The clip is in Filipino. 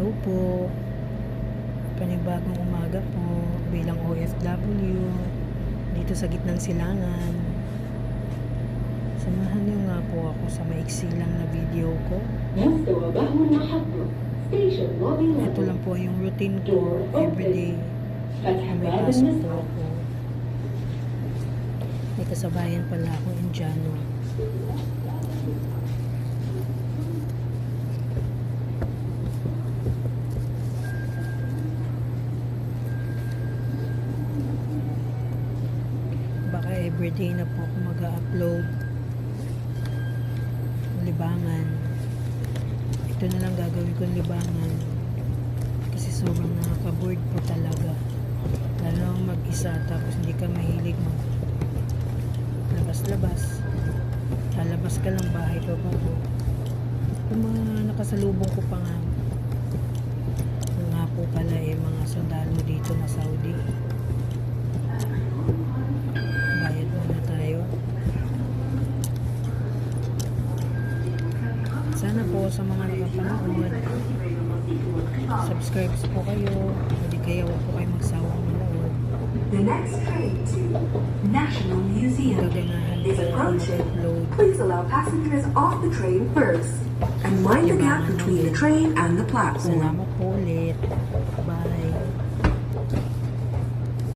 Hello po. Panibagong umaga po bilang OFW dito sa gitnang silangan. Samahan niyo nga po ako sa maiksi lang na video ko. Ito lang po yung routine ko everyday na may pasok po ako. May kasabayan pala akong Indiano. Baka everyday na po ako mag-upload libangan. Ito na lang gagawin kong libangan kasi sobrang nakaka-bored po talaga, lalo mag-isa tapos hindi ka mahilig mag labas-labas. Lalabas ka lang, bahay ka pa po. Yung mga nakasalubong ko pa nga po pala mga sundalo dito na Saudi. Bayad muna tayo. Sana po sa mga nakapanood, subscribe po kayo, hindi kaya wag po kayo magsawang manood. The next train to National Museum Gaganahan is pala ako approaching. mag-upload. Please allow passengers off the train first and mind the gap between the train and the platform. Salamat po ulit. Bye.